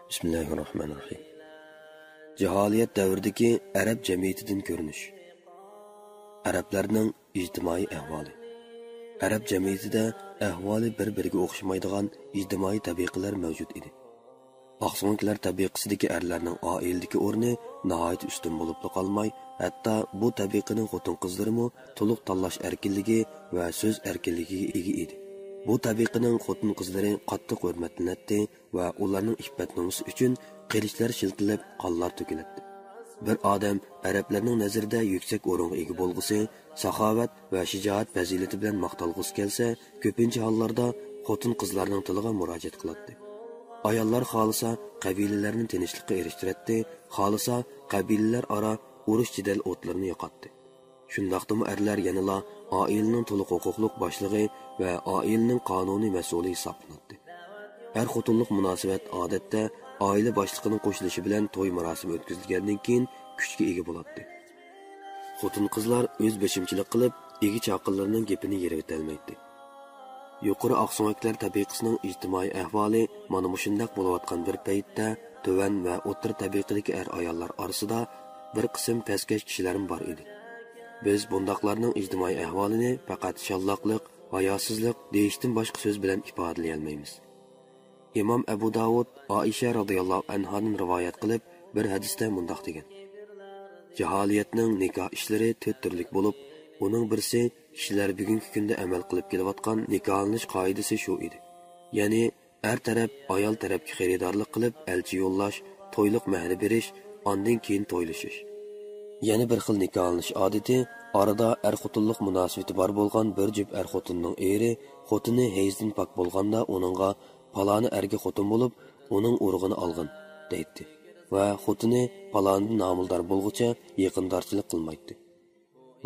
Bismillahirrahmanirrahim. Cehaliyet davridagi Arab jamiyatidan ko'rinish. Arablarning ijtimoiy ahvoli. Arab jamiyatida ahvoli bir-biriga o'xshamaydigan ijtimoiy tabiqalar mavjud edi. Oqso'nglar tabiqasidagi erlarning oiladagi o'rni nihoyat ustun bo'lib qolmay, hatto bu tabiqaning xotin-qizlarimi to'liq tanlash erkinligi va so'z erkinligiga ega edi. Bu tabiqaning xotin-qizlari qattiq hurmatlanadi va ularning iffat nomusi uchun qilichlar shiltilab, qonlar to'kiladi. Bir odam arablarning nazarida yuksak o'ringa ega bo'lg'isi, saxovat va shijoat fazilati bilan maqtalg'usi kelsa, ko'pincha hollarda xotin-qizlarning tiliga murojaat qiladi. Ayollar xolisa qabilalarni tinchlikka erishtiradi, xolisa qabilalar aro urush jidal o'tlarini yoqadi. Shundaqdimi erlar yanala oilaning to'liq huquqliq boshlig'i va oilaning qonuniy mas'uli hisoblanadi. Er-xotinlik munosabat odatda oila boshlig'ining qo'shilishi bilan to'y marosimi o'tkazilgandan keyin kuchga ega bo'ladi. Xotin-qizlar o'z beshimchilik qilib, egi chaqinlarning gapini yerib olmaydi. Yuqori oqso'nglar tabiqasining ijtimoiy ahvoli mana shundaq bo'layotgan bir paytda to'van va o'tir tabiqadagi er-ayollar orasida bir qism pastkash kishilar bor edi. Biz bundaqlarning ijtimoiy ahvolini faqat shalloqlik, hayosizlik deyishdan boshqa so'z bilan ifodalay olmaymiz. İmam Abu Davud Aisha radhiyallohu anhadan rivoyat qilib, bir hadisda mundaq degan: Jaholiyatning nikoh ishlari to'rt turlik bo'lib, uning birisi kishilar bugungi kunda amal qilib kelayotgan nikohlanish qoidasi shu edi. Ya'ni er taraf ayol tarafga xaridorlik qilib, elchi yo'llash, to'yliq mahri berish, ondan keyin to'ylashish. Yana bir xil nikohlanish odati orada er-xotinlik munosabati bor bo'lgan bir jup er-xotinning eri xotini hayzdan pok bo'lganda uningga paloni erga xotin bo'lib, uning urug'ini olgin deydi va xotini palondan nomildor bo'lguncha yaqindorchilik qilmaydi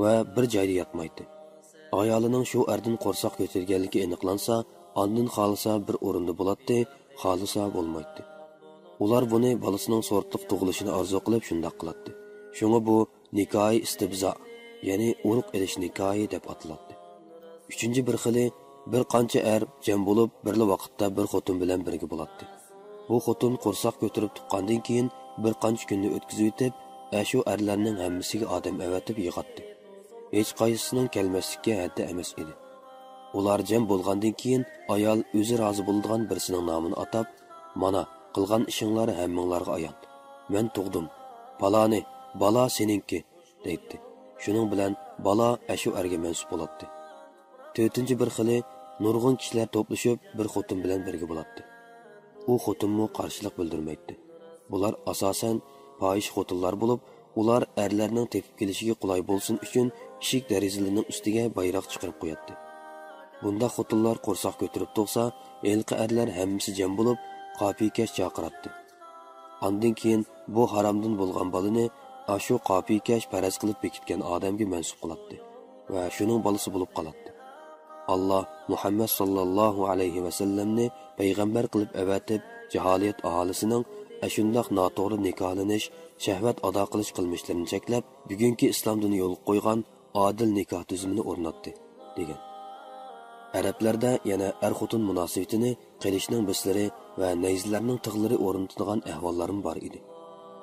va bir joyda yotmaydi. Ayolining shu erdan qo'rsoq ko'targanligi aniqlansa, ondan xolisa bir o'rinda bo'ladi, xolisa bo'lmaydi. Ular buni bolasining sortliq tug'ilishini orzu qilib shunday qiladi. Shunga bu nikohi istibzo, ya'ni urug' elish nikohi deb ataladi. Uchinchi bir xili bir qancha er jam bo'lib, birli vaqtda bir xotin bilan birga bo'ladi. Bu xotin qo'rsoq ko'tarib tuqqandan keyin bir qancha kunni o'tkazib o'tib, shu erlarning hammasiga odam avatib yig'atdi. Hech qaysisining kelmaslikka haddi emas edi. Ular jam bo'lgandan keyin ayol o'zi rozi bo'ladigan birisining nomini atab, "Mana qilgan ishinglar hammanglarga ayon. Men tug'dim. Paloni, bala seninki" deydi. Shuning bilan bala shu erga mansub bo'ladi. To'rtinchi bir xili nurg'un kishilar to'plashib bir xotin bilan birga bo'ladi. U xotinmo qarshilik bildirmaydi. Bular asosan fohish xotinlar bo'lib, ular erlarning tepib kelishiga qulay bo'lsin uchun eshik derazalarining ustiga bayroq chiqarib qo'yadi. Bunda xotinlar qo'rsoq ko'tarib tursa, elqi erlar hammasi jam bo'lib, qopiykash chaqiradi. Ondan keyin bu haromdan bo'lgan balani ashu qopiykash faraz qilib bekitgan odamga mansub qiladi va shuning balasi bo'lib qoladi. Allah Muhammad sallallohu alayhi va sallamni payg'ambar qilib avatib, jaholiyat aholisining ashundoq noto'g'ri nikohlanish, shahvat ado qilish qilmishlarini cheklab, bugungi islomdan yo'l qo'ygan adil nikoh tuzumini o'rnatdi degan. Arablarda yana er-xotin munosabatini qilishning bislari va nayzlarning tig'lari o'rnatadigan ahvollarim bor edi.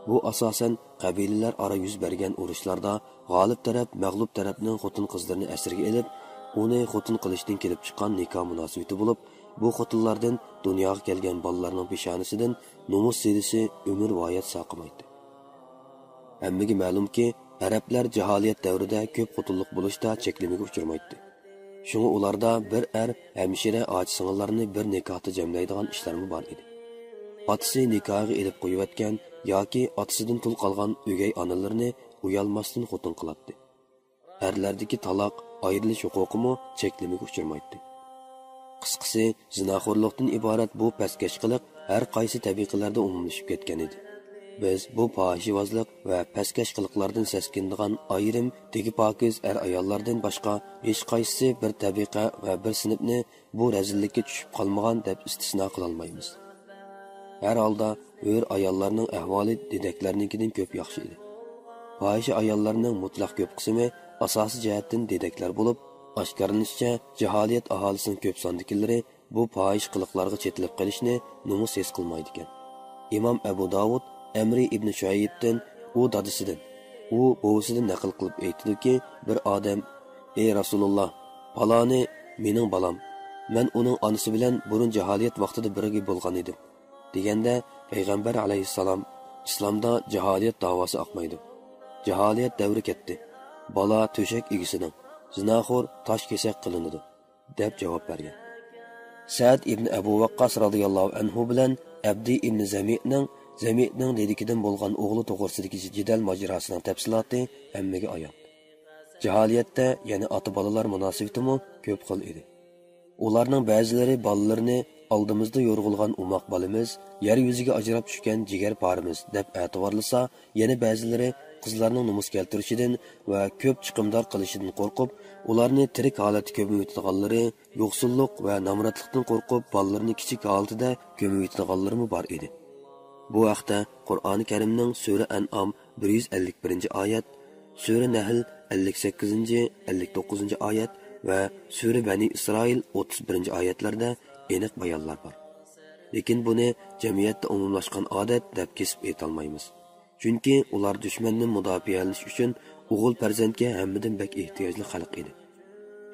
Bu asosan qabilalar aro yuz bergan urushlarda g'olib taraf mag'lub tarafning xotin-qizlarini asirga olib, uni xotin qilishdan kelib chiqqan nikoh munosabati bo'lib, bu xotinlardan dunyoga kelgan bolalarning peshonasidan nomus silisi umr voyat saqlamaydi. Hammaga ma'lumki, arablar jaholiyat davrida ko'p xotinlik bo'lishda cheklamaga uchirmaydi. Shunga ularda bir hamshira och-singillarni bir nikohda jamlaydigan ishlarmi bor edi. Otasi nikohga elib qo'yayotgan yoki otasidan tul qolgan o'gay onalarni uyalmasdan xotin qiladi. Erlardagi taloq, ayrilish huquqimi cheklamaga uchirmaydi. Qisqasi, zinoxo'rlikdan iborat bu pastkash har qaysi tabiqalarda umumlashib ketgan edi. Biz bu fohishvozlik va pastkash qiliqlardan saskindigan ayrim tegi pokiz ayollardan boshqa hech qaysisi bir tabiqa va bir sinfni bu razillikka tushib qolmagan deb istisno qila olmaymiz. Har holda o'r ayollarning ahvoli dedaklarnikidan ko'p yaxshi edi. Fohish ayollarning mutlaq ko'p qismi asosiy jihatdan dedaklar bo'lib, oshkorlanishicha jaholiyat aholisining ko'p sondikilari bu fohish qiliqlarga chetilib qolishni nomus his qilmaydi ekan. İmam Abu Davud Amri ibn Shuaybdan u dadisidan, u buvisidan naql qilib aytdiki, bir odam: "Ey Rasululloh, paloni mening balam. Men uning onasi bilan burun jaholiyat vaqtida birga bo'lgan edim." deganda payg'ambar alayhissalom islomda jaholiyat davosi oqmaydi. Jaholiyat davri ketdi. Bala to'shak egisining, zinaxo'r tosh kesak qilinadi deb javob bergan. Sa'd ibn Abu Waqqas radhiyallohu anhu bilan Abdi ibn Zami'ning dedikidan bo'lgan o'g'li to'g'risidagi jidal mojrosining tafsiloti hammaga ayon. Jaholiyatda yana ota-bolalar munosabatimi ko'p xil edi. Ularning ba'zilari bolalarini oldimizda yo'rg'ilgan umoq bolamiz, yer yuziga ajrab tushgan jigar parimiz deb e'tiborlasa, yana ba'zilari qizlarning nomus keltirishidan va ko'p chiqimdor qilishidan qo'rqib, ularni tirik holatda ko'miyotganlari, yo'qsullik va namratlikdan qo'rqib, bolalarini kichik holatda ko'miyotganlarimi bor edi. Bu haqda Qur'oni Karimning Sura An'am 151-oyat, Sura Nahl 58-59 oyat va Sura Bani Isroil 31-oyatlarda aniq bayonlar bor. Lekin buni jamiyatda umumlashgan odat deb kesib aytolmaymiz. Chunki ular dushmanni mudofialanish uchun o'g'il farzandga hammadan bak ehtiyojli xalq edi.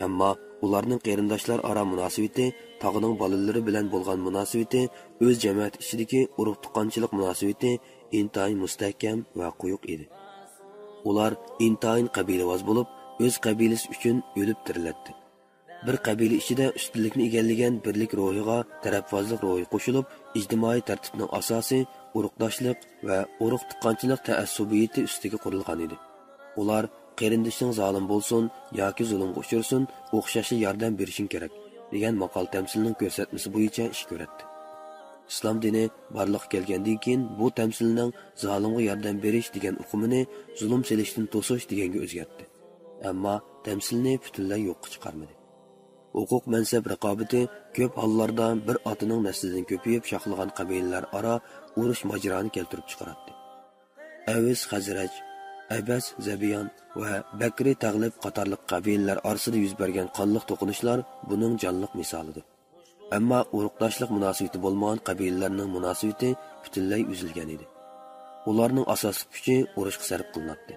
Ammo ularning qarindoshlar aro munosabati, tog'ining bolalari bilan bo'lgan munosabati, o'z jamiyat ichidagi urug' tuqqanchilik munosabati intayin mustahkam va quyuq edi. Ular intayin qabilavoz bo'lib, o'z qabilasi uchun o'lib tiriladi. Bir qabila ichida ustunlikni egallagan birlik ruhiga tarafvozlik ruhi qo'shilib, ijtimoiy tartibning asosi urug'doshlik va urug' tuqqanchilik ta'assubiyati ustiga qurilgan edi. Ular qarindishing zolim bo'lsin yoki zulmga uchursin, o'xshashli yordam berishing kerak degan maqol tamsilning ko'rsatmasi bo'yicha ish ko'radi. Islom dini barliqqa kelgandan keyin bu tamsilning zolimga yordam berish degan uqumini zulm selishdan to'sish deganga o'zgartdi. Ammo tamsilni butunlay yo'qqa chiqarmadi. Huquq mansab raqobati ko'p hollarda bir otaning naslidan ko'payib shoxlagan qabilalar aro urush majroni keltirib chiqaradi. Aviz Xazraj, Abbas Zabiyon va Bakri Tag'lib qatorliq qabilalar orasida yuz bergan qonliq to'qinishlar buning jonliq misolidir. Ammo urug'doshlik munosabati bo'lmagan qabilalarning munosabati butunlay uzilgan edi. Ularning asosiy kuchi urushga sarf qilinadi.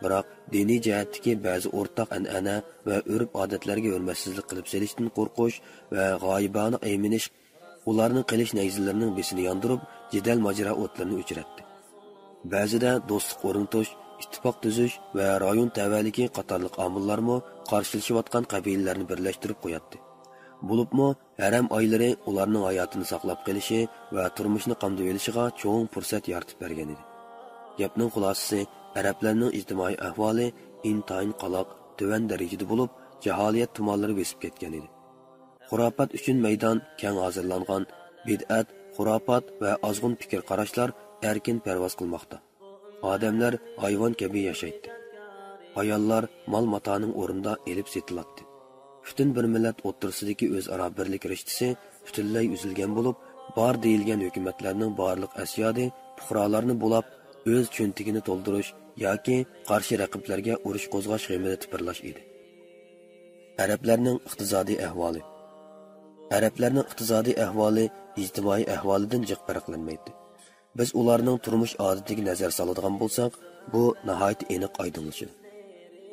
Biroq diniy jihatdagi ba'zi o'rtaq an'ana va urf-odatlarga hurmatsizlik qilib selishdan qo'rqish va g'oyibona ayminish ularning qilish nayzalarining besini yondirib, jidal majra o'tlarini o'chiratdi. Ba'zida do'stlik o'rnatish, ittifoq tuzish va rayon tavalligi qatorliq omillarmi qarshilashayotgan qabilalarni birlashtirib qo'yadi. Bo'libmi, haram oylari ularning hayotini saqlab qolishi va turmushni qamdab olishiga cho'ng fursat yaratib bergan edi. Gapning xulosasi, arablarning ijtimoiy ahvoli intayin qaloq, tuvan darajada bo'lib, jaholiyat tumonlari besib ketgan edi. Xurofat uchun maydon keng hozirlangan, bid'at, xurofat va ozg'un fikr qarashlar erkin parvoz qilmoqda. Odamlar hayvon kabi yashaydi. Ayollar mol-matoning o'rnida elib setiladi. Butun bir millat o'rtasidagi o'zaro birlik rishtasi butunlay uzilgan bo'lib, bor deyilgan hukumatlarning barliq asyodi fuqarolarni bo'lib, o'z cho'ntigini to'ldirish yoki qarshi raqiblarga urush qo'zg'ash g'amida tipirlash edi. Arablarning iqtisodiy ahvoli ijtimoiy ahvolidan jiq farqlanmaydi. Biz ularning turmush odatiga nazar soladigan bo'lsak, bu nihoyat aniq oydinlashadi.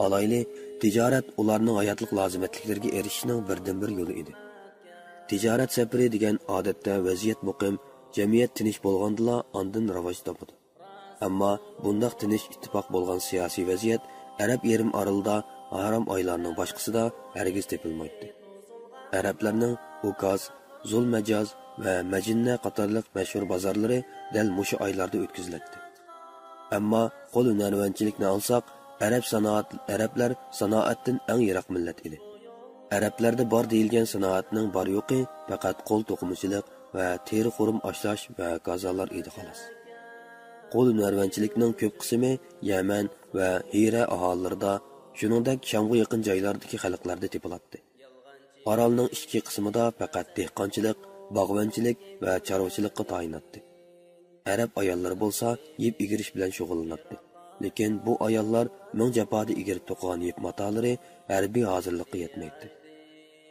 Alayli tijorat ularning hayotlik lozimatliklariga erishishning birdan-bir yo'li edi. Tijorat safari degan odatda vaziyat muqim, jamiyat tinch bo'lgandila ondan rivoj topadi. Ammo bundaq tinch ittifoq bo'lgan siyosiy vaziyat Arab yarim orolida harom oylarning boshqasida hargiz topilmaydi. Arablarning Ukaz, Zulmajoz va Majinna qatorliq mashhur bozorlari dal mushu oylarda o'tkaziladi. Ammo qo'l hunarvanchilikni olsak, Arablar sanoatdan eng yiroq millat edi. Arablarda bor deyilgan sanoatning bor yo'qi faqat qo'l to'qimachilik va teri xurum ashlash va gazolar edi xolos. Qo'l hunarvanchilikning ko'p qismi Yaman va Hira aholilarida, shuningdek Shamga yaqin joylardagi xalqlarda topiladi. Orolning ichki qismida faqat dehqonchilik, bog'vanchilik va chorvachilikqa tayinladi. Arab ayollari bo'lsa, yeb egirish bilan shug'ullanadi. Lekin bu ayollar ming jafoda egirib to'qigan yeb matolari harbiy hozirlikqa yetmaydi.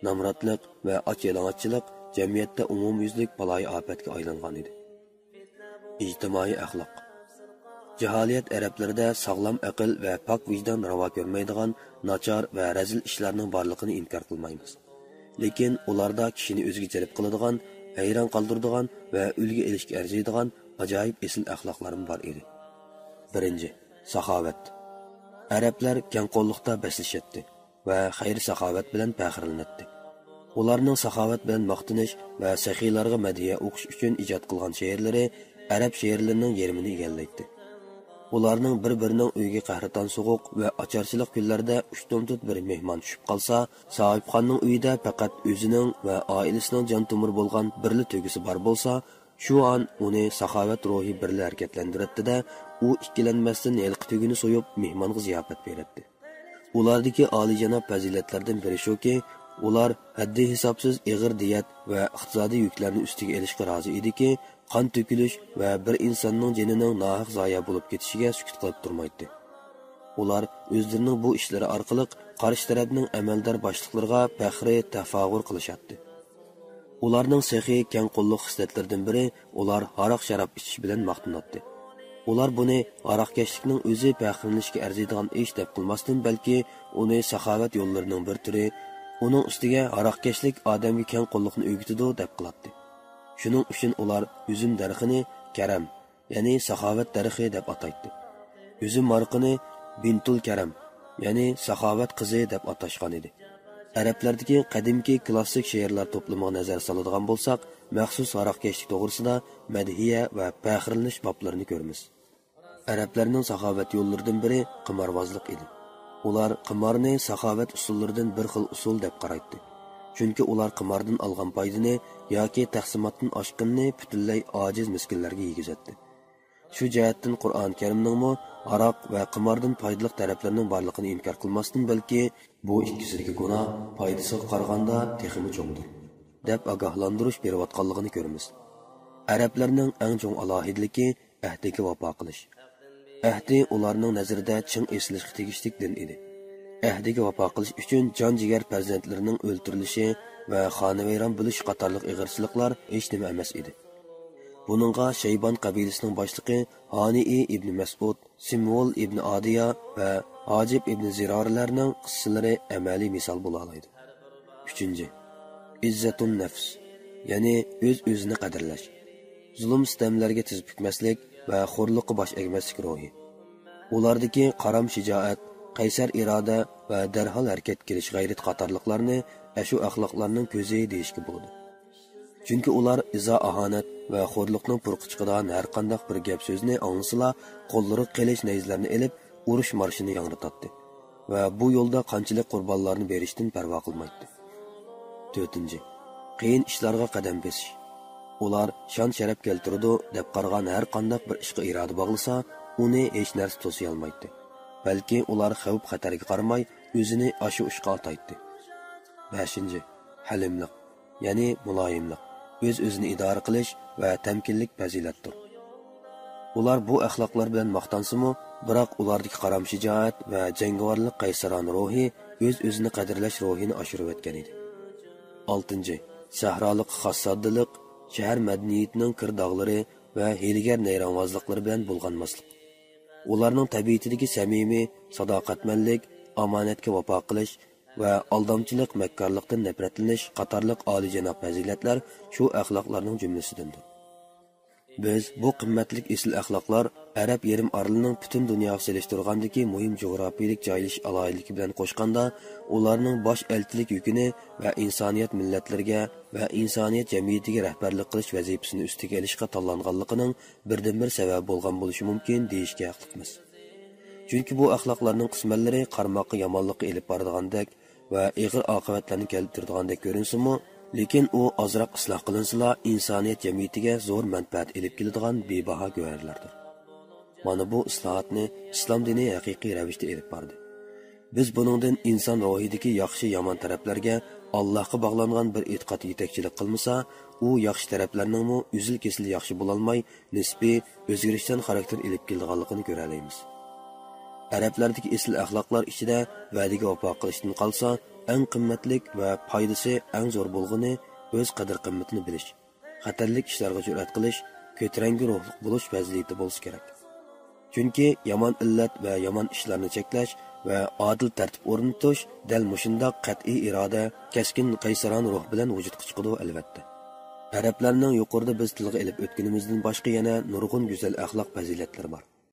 Namratlik va och-yalang'ochchilik jamiyatda umumyuzlik baloyi ofatga aylangan edi. İctimai axloq. Jaholiyat arablarda sog'lom aql va pok vijdon ravo ko'rmaydigan nachar va razil ishlarning borligini inkor qilmaymiz. Lekin ularda kishini o'ziga jalb qiladigan, hayron qoldiradigan va ulga elishga arziydigan ajoyib esil axloqlar bor edi. Birinchi, saxovat. Arablar kengqo'llikda beslishatdi va xayr saxovat bilan faxrlanadi. Ularning saxovat bilan maqtanish va saxiylarga madhiya o'qish uchun ijod qilgan she'rlari arab she'rlarining yerini egallaydi. Ularning bir-birining uyiga qahraton so'g'uq va ocharchilik kunlarda ushtumtut bir mehmon tushib qolsa, sohibxonning uyida faqat o'zining va oilasining jon tomir bo'lgan birli tugisi bor bo'lsa, shu on uni saxovat ruhi birli harakatlantiradi-da, u ikkilanmasdan yilqi tugini so'yib mehmonga ziyofat beradi. Ulardagi oliyjanob fazilatlardan biri shuki, ular haddi hisobsiz ig'ir diyat va iqtisodiy yuklarni ustiga elishga rozi ediki, qon to'kilish va bir insonning jonining nohaq zoya bo'lib ketishiga sukut qilib turmaydi. Ular o'zlarining bu ishlari orqali qarshi tarafning amaldor boshliqlariga faxri tafog'ur qilishadi. Ularning sehi keng qo'lliq xislatlaridan biri ular aroq sharob ichish bilan maqtanadi. Ular buni aroqkashlikning o'zi faxrlanishga arziydigan ish deb qilmasdan, balki uni saxovat yo'llarining bir turi, uning ustiga aroqkashlik odamga keng qo'lliqni o'rgatadi deb qiladi. Shuning uchun ular üzüm darxini karam, ya'ni saxovat darxi deb ataydi. Üzüm marqini bintul karam, ya'ni saxovat qizi deb atashgan edi. Arablardagi qadimki klassik she'rlar to'plamiga nazar soladigan bo'lsak, maxsus aroqkashlik to'g'risida madhiya va faxrlanish boblarini ko'ramiz. Arablarning saxovat yo'llaridan biri qimorvozlik edi. Ular qimorni saxovat usullaridan bir xil usul deb qaraydi. Chunki ular qimordan olgan foydani yoki taqsimotdan oshqinni butunlay ojiz miskinlarga yegizadi. Shu jihatdan Qur'on Karimning aroq va qimordan foydali taraflarining borligini inkor qilmasdan, balki bu ikkisidagi gunoh foydasiga qaraganda texmi cho'ngdir deb ogohlantirish berayotganligini ko'ramiz. Arablarning eng chong alohidligi ahdiga vafo qilish. Ahdi ularning nazarida ching eslashga tegishli din edi. Ahdiga vafo qilish uchun jon-jigar farzandlarining o'ltirilishi va xonavayron bo'lish qatorliq ig'irchiliklar hech nima emas edi. Buningga Shaybon qabilasining boshlig'i Hani ibn Mas'ud, Simvol ibn Adiya va Hojib ibn Zirorlarning qissalari amaliy misol bo'la oladi. 3. İzzatun nafs, ya'ni o'z-o'zini qadrlash. Zulm sistemlarga tiz bukmaslik va xo'rliqqa bosh egmaslik ruhi. Ulardagi qaram shijoat, qaysar iroda va darhol harakat qilish g'ayrat qatorliqlarni shu axloqlarning ko'zi deyishga bo'ladi. Chunki ular izo ahonat va xo'rliqning purqi chiqadigan har qanday bir gap so'zni anglasila, qo'llari qilish nayzlarini elib, urush marshini yangratadi va bu yo'lda qanchalik qurbonlarni berishdan parvo qilmaydi. 4. Qiyin ishlarga qadam bosish. Ular shon sharaf keltiradi deb qargan har qanday bir ishga iroda bog'lasa, uni hech narsa to'siy olmaydi. Balki ular xavf xatarga qaramay o'zini ashu ishga ataydi. 5. Halimlik, ya'ni muloyimlik, o'z-o'zini idora qilish va tamkinlik fazilatdir. Ular bu axloqlar bilan maqtansimi, biroq ulardagi qaram shijoat va jangovarlik qaysarona ruhi o'z-o'zini qadrlash ruhini oshirib o'tgan edi. 6. Sahrolik xos soddilik, shahar madaniyatining kirdog'lari va hiylagar nayronvozliklari bilan bulg'anmaslik. Ularning tabiatidagi samimiy, sadoqatmanlik, omonatga vafo qilish va aldamchilik, makkorlikdan nafratlanish qatorliq oliyjanob fazilatlar shu axloqlarning jumlasidandir. Biz bu qimmatli esil axloqlar Arab yarim orolining butun dunyoga selishtirgandagi muhim jo'grafiyalik joylashish alohidligi bilan qo'shganda, ularning bosh elchilik yukini va insoniyat millatlarga va insoniyat jamiyatiga rahbarlik qilish vazifasini ustiga olishga tanlanganligining birdan-bir sabab bo'lgan bo'lishi mumkin deyishga haqliqmiz. Chunki bu axloqlarning qismanlari qarmoqqa yomonlikqa elib boradigandak va ig'ir oqibatlarni keltiradigandak ko'rinsimi, lekin u ozroq isloh qilinsila insoniyat jamiyatiga zo'r manfaat elib keladigan bebaho go'harlardir. Mana bu islohotni islom dini haqiqiy ravishda elib bordi. Biz buningdan inson ruhidagi yaxshi yomon taraflarga Allohga bog'langan bir e'tiqod yetakchilik qilmasa, u yaxshi taraflarning uzil-kesil yaxshi bo'la olmay, nisbiy o'zgarishdan xarakter elib kelganligini ko'ra olamiz. Arablardagi esil axloqlar ichida va'daga vafo qilishdan qolsa, eng qimmatlik va foydasi eng zo'r bo'lgani o'z qadr qimmatini bilish, xatarlik ishlarga jur'at qilish, ko'taranki ruhliq bo'lish vaziyati bo'lsa kerak. Chunki yomon illat va yomon ishlarni cheklash va adil tartib o'rnatish dal mushundoq qat'iy iroda, keskin qaysaron ruh bilan vujudga chiqadi albatta. Arablarning yuqorida biz tilga ilib o'tganimizdan boshqa yana nurg'un go'zal axloq fazilatlari bor.